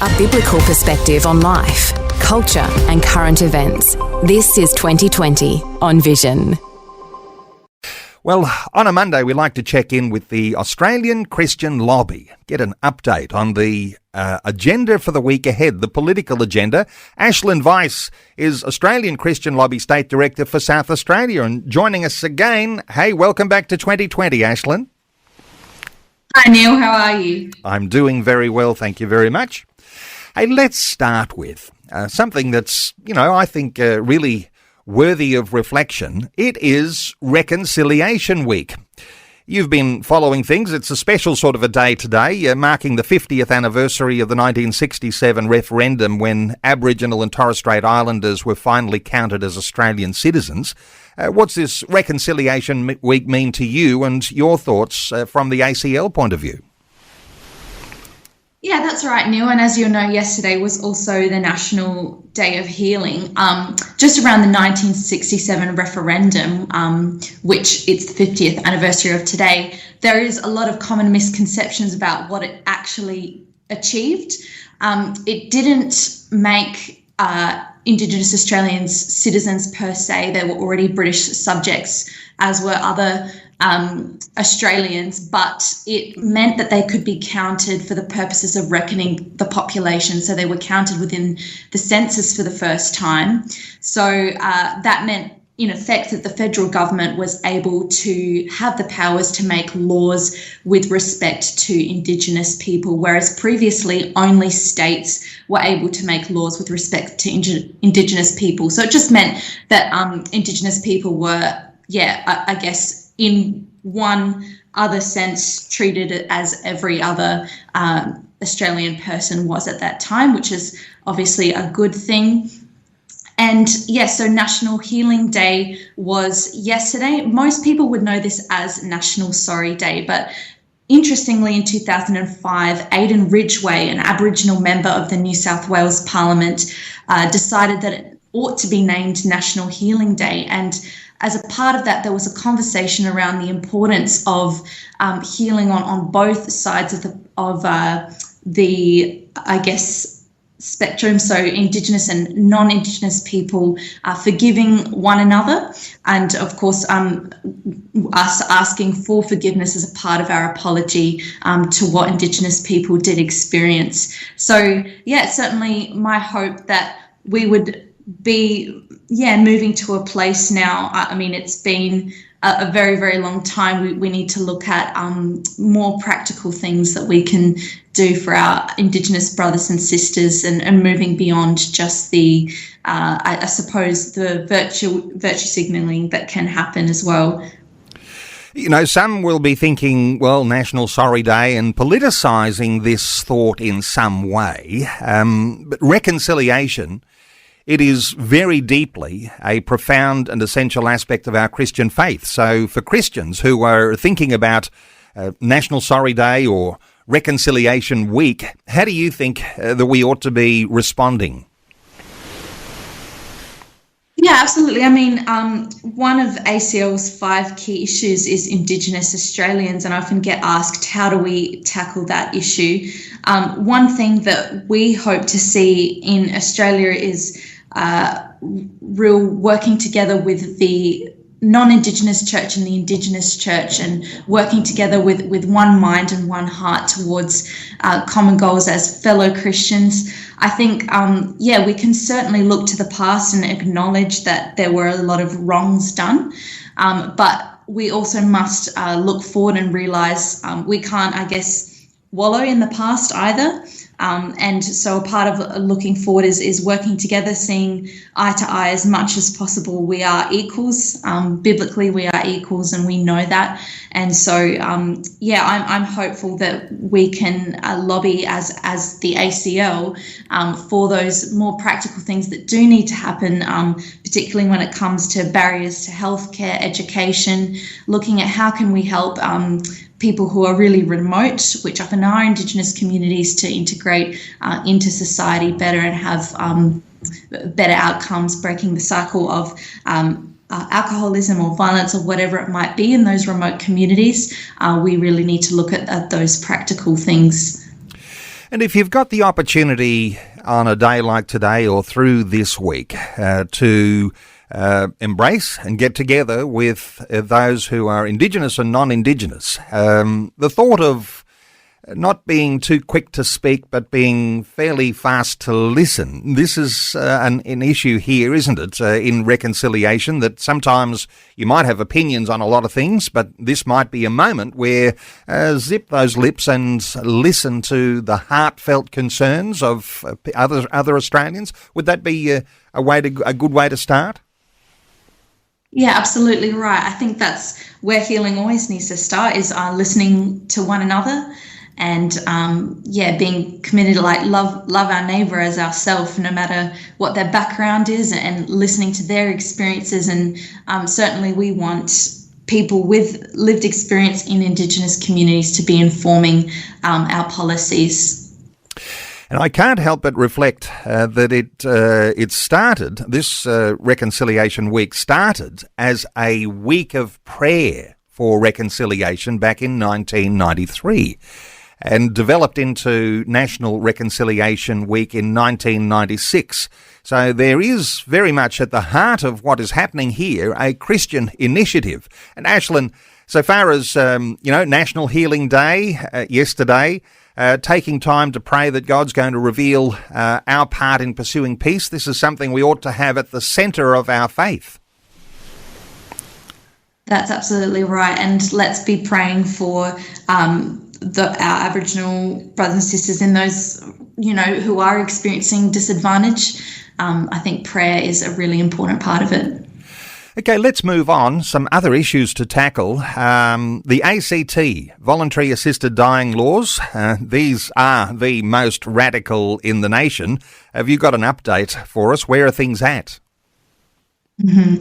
A biblical perspective on life, culture and current events. This is 2020 on Vision. Well, on a Monday, we like to check in with the Australian Christian Lobby, get an update on the agenda for the week ahead, the political agenda. Ashlyn is Australian Christian Lobby State Director for South Australia and joining us again. Hey, welcome back to 2020, Ashlyn. Hi, Neil. How are you? I'm doing very well, thank you very much. Hey, let's start with something that's, I think really worthy of reflection. It is Reconciliation Week. You've been following things. It's a special sort of a day today, marking the 50th anniversary of the 1967 referendum when Aboriginal and Torres Strait Islanders were finally counted as Australian citizens. What's this Reconciliation Week mean to you and your thoughts from the ACL point of view? Yeah, that's right, Neil. And as you'll know, yesterday was also the National Day of Healing. Just around the 1967 referendum, which it's the 50th anniversary of today, there is a lot of common misconceptions about what it actually achieved. It didn't make Indigenous Australians citizens per se. They were already British subjects, as were other Australians, but it meant that they could be counted for the purposes of reckoning the population. So they were counted within the census for the first time. So that meant, in effect, that the federal government was able to have the powers to make laws with respect to Indigenous people, whereas previously only states were able to make laws with respect to Indigenous people. So it just meant that Indigenous people were, I guess, in one other sense, treated as every other Australian person was at that time, which is obviously a good thing. And so National Healing Day was yesterday. Most people would know this as National Sorry Day, but interestingly, in 2005, Aidan Ridgway, an Aboriginal member of the New South Wales Parliament, decided that it ought to be named National Healing Day. And as a part of that, there was a conversation around the importance of healing on both sides of the spectrum. So Indigenous and non-Indigenous people forgiving one another, and of course us asking for forgiveness as a part of our apology to what Indigenous people did experience. So certainly my hope that we would be moving to a place now. I mean, it's been a very, very long time. We need to look at more practical things that we can do for our Indigenous brothers and sisters, and moving beyond just the, I suppose, the virtue signalling that can happen as well. Some will be thinking, well, National Sorry Day and politicising this thought in some way. But reconciliation, it is very deeply a profound and essential aspect of our Christian faith. So for Christians who are thinking about National Sorry Day or Reconciliation Week, how do you think that we ought to be responding? Yeah, absolutely. I mean, one of ACL's 5 key issues is Indigenous Australians, and I often get asked, how do we tackle that issue? One thing that we hope to see in Australia is real working together with the non-Indigenous church and the Indigenous church, and working together with one mind and one heart towards common goals as fellow Christians. I think, we can certainly look to the past and acknowledge that there were a lot of wrongs done, but we also must look forward and realise we can't, wallow in the past either. And so a part of looking forward is working together, seeing eye to eye as much as possible. We are equals. Biblically, we are equals, and we know that. And so, I'm hopeful that we can lobby as the ACL for those more practical things that do need to happen, particularly when it comes to barriers to healthcare, education, looking at how can we help people who are really remote, which often are Indigenous communities, to integrate into society better and have better outcomes, breaking the cycle of alcoholism or violence or whatever it might be in those remote communities. We really need to look at those practical things. And if you've got the opportunity on a day like today or through this week to embrace and get together with those who are Indigenous and non-Indigenous, the thought of not being too quick to speak but being fairly fast to listen, this is an issue here, isn't it, in reconciliation, that sometimes you might have opinions on a lot of things, but this might be a moment where zip those lips and listen to the heartfelt concerns of other Australians. Would that be a good way to start? Yeah, absolutely right. I think that's where healing always needs to start, is listening to one another. And being committed to love our neighbour as ourselves, no matter what their background is, and listening to their experiences. And certainly we want people with lived experience in Indigenous communities to be informing our policies. And I can't help but reflect that it started, this Reconciliation Week started as a week of prayer for reconciliation back in 1993. And developed into National Reconciliation Week in 1996. So there is very much at the heart of what is happening here a Christian initiative. And Ashlyn, so far as, National Healing Day yesterday, taking time to pray that God's going to reveal our part in pursuing peace, this is something we ought to have at the centre of our faith. That's absolutely right. And let's be praying for our Aboriginal brothers and sisters in those, who are experiencing disadvantage. I think prayer is a really important part of it. Okay, let's move on. Some other issues to tackle. The ACT, Voluntary Assisted Dying laws. These are the most radical in the nation. Have you got an update for us? Where are things at? Mm-hmm.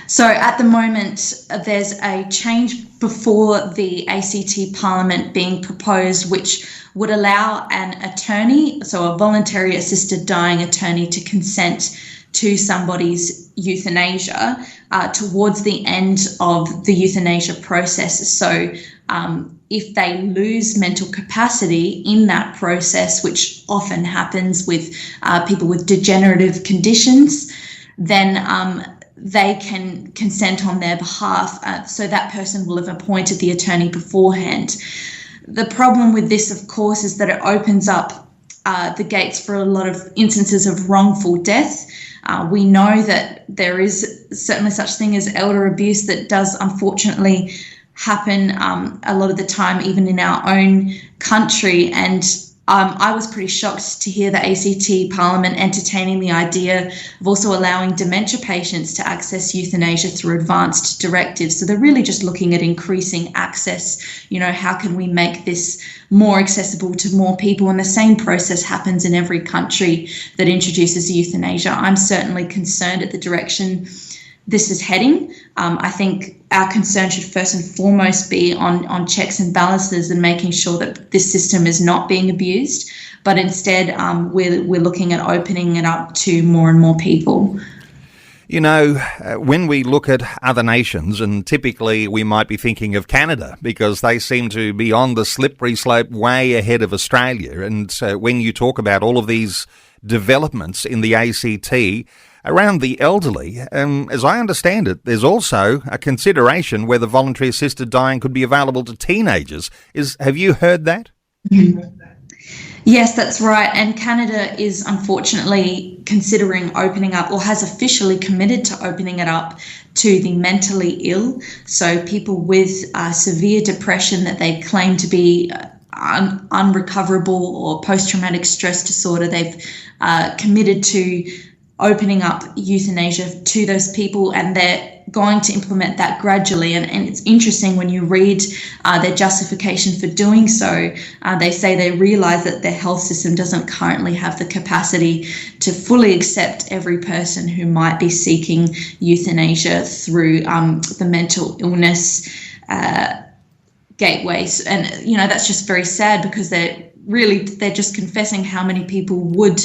So at the moment, there's a change before the ACT Parliament being proposed, which would allow an attorney, so a voluntary assisted dying attorney, to consent to somebody's euthanasia towards the end of the euthanasia process. So if they lose mental capacity in that process, which often happens with people with degenerative conditions, then they can consent on their behalf, so that person will have appointed the attorney beforehand. The problem with this, of course, is that it opens up the gates for a lot of instances of wrongful death. We know that there is certainly such thing as elder abuse that does unfortunately happen a lot of the time, even in our own country. And I was pretty shocked to hear the ACT Parliament entertaining the idea of also allowing dementia patients to access euthanasia through advanced directives. So they're really just looking at increasing access. How can we make this more accessible to more people? And the same process happens in every country that introduces euthanasia. I'm certainly concerned at the direction this is heading. I think our concern should first and foremost be on checks and balances and making sure that this system is not being abused, but instead we're looking at opening it up to more and more people. When we look at other nations, and typically we might be thinking of Canada because they seem to be on the slippery slope way ahead of Australia. And when you talk about all of these developments in the ACT around the elderly, as I understand it, there's also a consideration whether voluntary assisted dying could be available to teenagers. Have you heard that? Mm-hmm. Yes, that's right. And Canada is unfortunately considering opening up, or has officially committed to opening it up to the mentally ill. So people with severe depression that they claim to be unrecoverable, or post-traumatic stress disorder, they've committed to opening up euthanasia to those people, and they're going to implement that gradually. And it's interesting when you read their justification for doing so, they say they realise that their health system doesn't currently have the capacity to fully accept every person who might be seeking euthanasia through the mental illness gateways. And, that's just very sad, because they're just confessing how many people would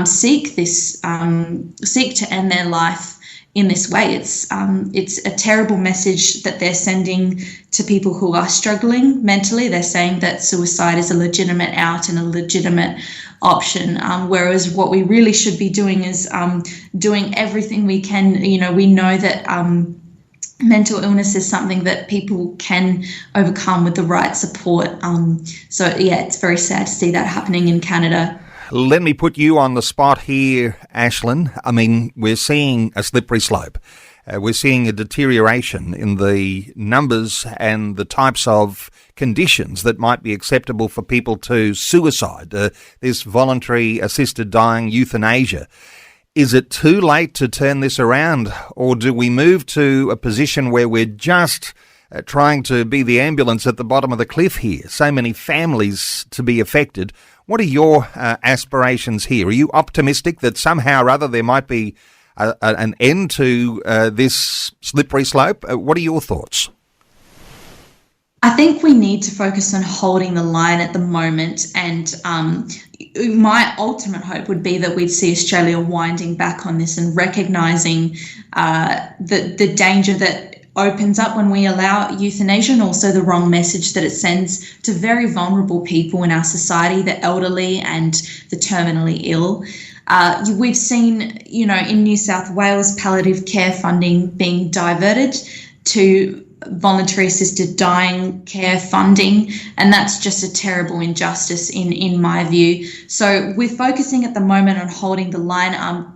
seek to end their life in this way. It's a terrible message that they're sending to people who are struggling mentally. They're saying that suicide is a legitimate out and a legitimate option, whereas what we really should be doing is doing everything we can. We know that mental illness is something that people can overcome with the right support. It's very sad to see that happening in Canada. Let me put you on the spot here, Ashlyn. I mean, we're seeing a slippery slope. We're seeing a deterioration in the numbers and the types of conditions that might be acceptable for people to suicide, this voluntary assisted dying, euthanasia. Is it too late to turn this around, or do we move to a position where we're just trying to be the ambulance at the bottom of the cliff here? So many families to be affected. What are your aspirations here? Are you optimistic that somehow or other there might be an end to this slippery slope? What are your thoughts? I think we need to focus on holding the line at the moment, and my ultimate hope would be that we'd see Australia winding back on this and recognising the danger that opens up when we allow euthanasia, and also the wrong message that it sends to very vulnerable people in our society, the elderly and the terminally ill. We've seen, in New South Wales, palliative care funding being diverted to voluntary assisted dying care funding, and that's just a terrible injustice in my view. So we're focusing at the moment on holding the line.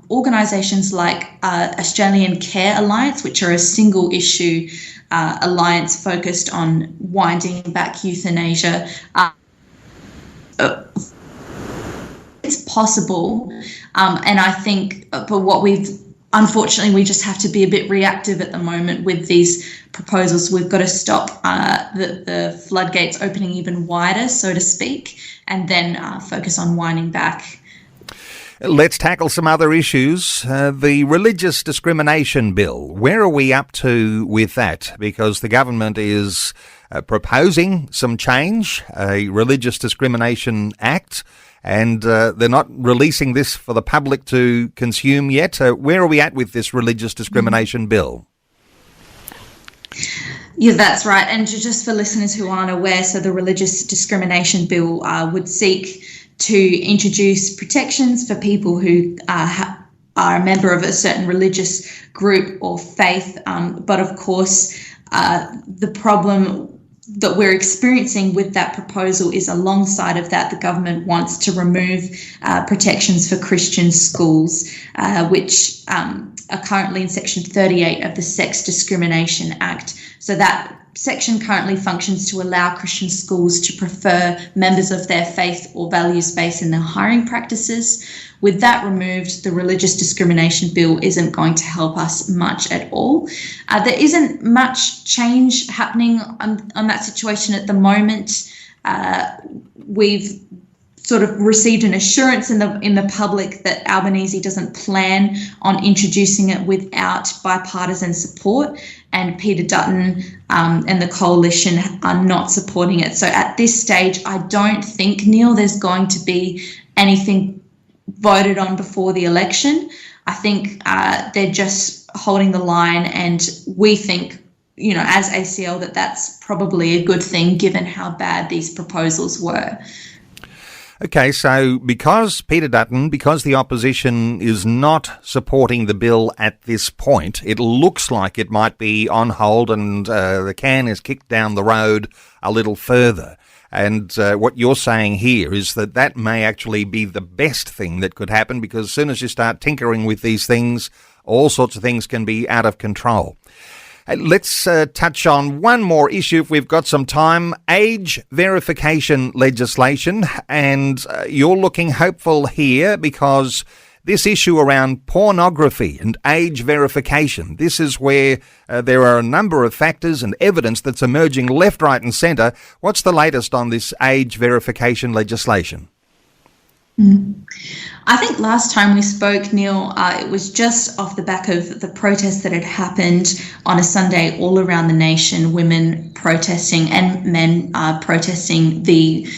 Organisations like Australian Care Alliance, which are a single issue alliance focused on winding back euthanasia, it's possible, and I think, but unfortunately, we just have to be a bit reactive at the moment with these proposals. We've got to stop the floodgates opening even wider, so to speak, and then focus on winding back. Let's tackle some other issues. The religious discrimination bill, where are we up to with that? Because the government is proposing some change, a Religious Discrimination Act, and they're not releasing this for the public to consume yet. Where are we at with this religious discrimination bill? Yeah, that's right. And just for listeners who aren't aware, so the Religious Discrimination Bill would seek to introduce protections for people who are a member of a certain religious group or faith. But of course, the problem that we're experiencing with that proposal is, alongside of that, the government wants to remove protections for Christian schools, which are currently in Section 38 of the Sex Discrimination Act. So that section currently functions to allow Christian schools to prefer members of their faith or values base in their hiring practices. With that removed, the Religious Discrimination Bill isn't going to help us much at all. There isn't much change happening on that situation at the moment. We've sort of received an assurance in the public that Albanese doesn't plan on introducing it without bipartisan support, and Peter Dutton and the coalition are not supporting it. So at this stage, I don't think, Neil, there's going to be anything voted on before the election. I think they're just holding the line, and we think, as ACL, that's probably a good thing given how bad these proposals were. Okay, so because the opposition is not supporting the bill at this point, it looks like it might be on hold and the can is kicked down the road a little further. And what you're saying here is that may actually be the best thing that could happen, because as soon as you start tinkering with these things, all sorts of things can be out of control. Let's touch on one more issue if we've got some time, age verification legislation. And you're looking hopeful here because this issue around pornography and age verification, this is where there are a number of factors and evidence that's emerging left, right and centre. What's the latest on this age verification legislation? I think last time we spoke, Neil, it was just off the back of the protests that had happened on a Sunday all around the nation, women protesting and men protesting the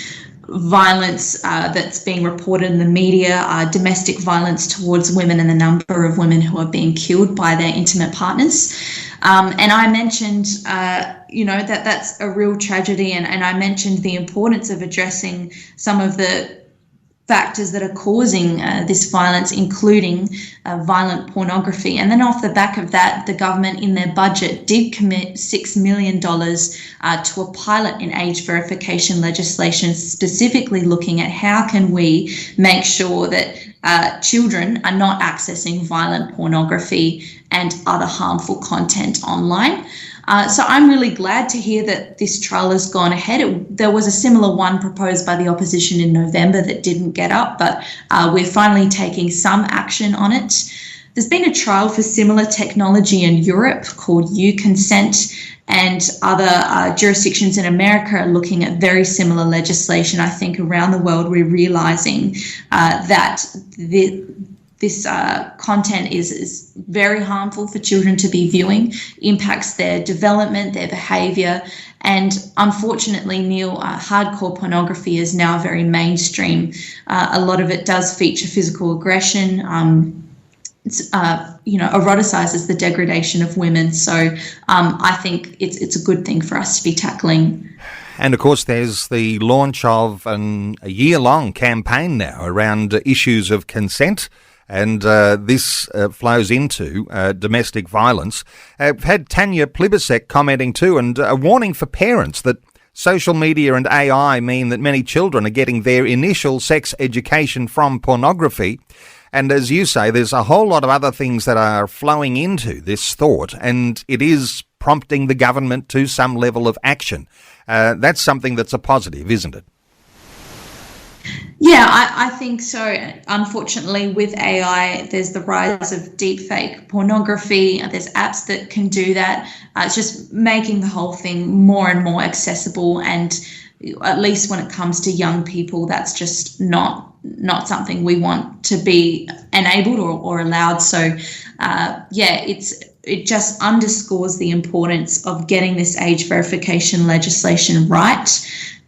violence that's being reported in the media, domestic violence towards women, and the number of women who are being killed by their intimate partners. And I mentioned, that's a real tragedy. And I mentioned the importance of addressing some of the factors that are causing this violence, including violent pornography. And then off the back of that, the government in their budget did commit $6 million to a pilot in age verification legislation, specifically looking at how can we make sure that children are not accessing violent pornography and other harmful content online. So I'm really glad to hear that this trial has gone ahead. There was a similar one proposed by the opposition in November that didn't get up, but we're finally taking some action on it. There's been a trial for similar technology in Europe called U-Consent, and other jurisdictions in America are looking at very similar legislation. I think around the world we're realising that this content is very harmful for children to be viewing, impacts their development, their behaviour, and unfortunately, Neil, hardcore pornography is now very mainstream. A lot of it does feature physical aggression. Eroticizes the degradation of women. So I think it's a good thing for us to be tackling. And of course, there's the launch of a year-long campaign now around issues of consent. And this flows into domestic violence. I've had Tanya Plibersek commenting too, and a warning for parents that social media and AI mean that many children are getting their initial sex education from pornography. And as you say, there's a whole lot of other things that are flowing into this thought, and it is prompting the government to some level of action. That's something that's a positive, isn't it? Yeah, I think so. Unfortunately, with AI, there's the rise of deepfake pornography. There's apps that can do that. It's just making the whole thing more and more accessible. And at least when it comes to young people, that's just not something we want to be enabled or allowed. So, it just underscores the importance of getting this age verification legislation right.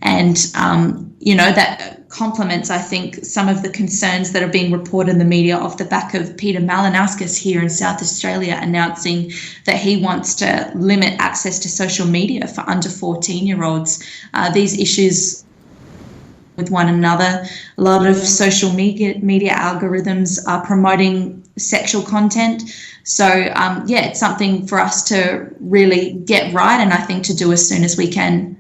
And, that complements, I think, some of the concerns that are being reported in the media off the back of Peter Malinauskas here in South Australia announcing that he wants to limit access to social media for under 14-year-olds. These issues with one another. A lot of social media algorithms are promoting sexual content. So, it's something for us to really get right, and I think to do as soon as we can.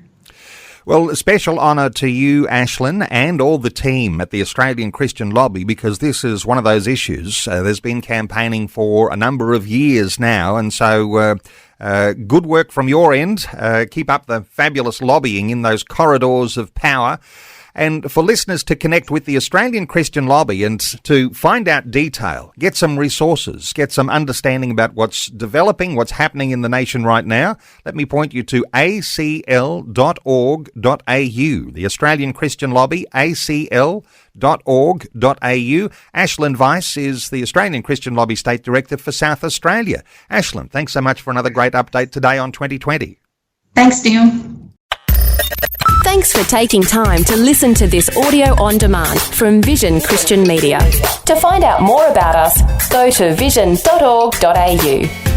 Well, a special honour to you, Ashlyn, and all the team at the Australian Christian Lobby, because this is one of those issues. There's been campaigning for a number of years now, and so good work from your end. Keep up the fabulous lobbying in those corridors of power. And for listeners to connect with the Australian Christian Lobby and to find out detail, get some resources, get some understanding about what's developing, what's happening in the nation right now, let me point you to acl.org.au. The Australian Christian Lobby, acl.org.au. Ashlyn Weiss is the Australian Christian Lobby State Director for South Australia. Ashlyn, thanks so much for another great update today on 2020. Thanks, Neil. Thanks for taking time to listen to this audio on demand from Vision Christian Media. To find out more about us, go to vision.org.au.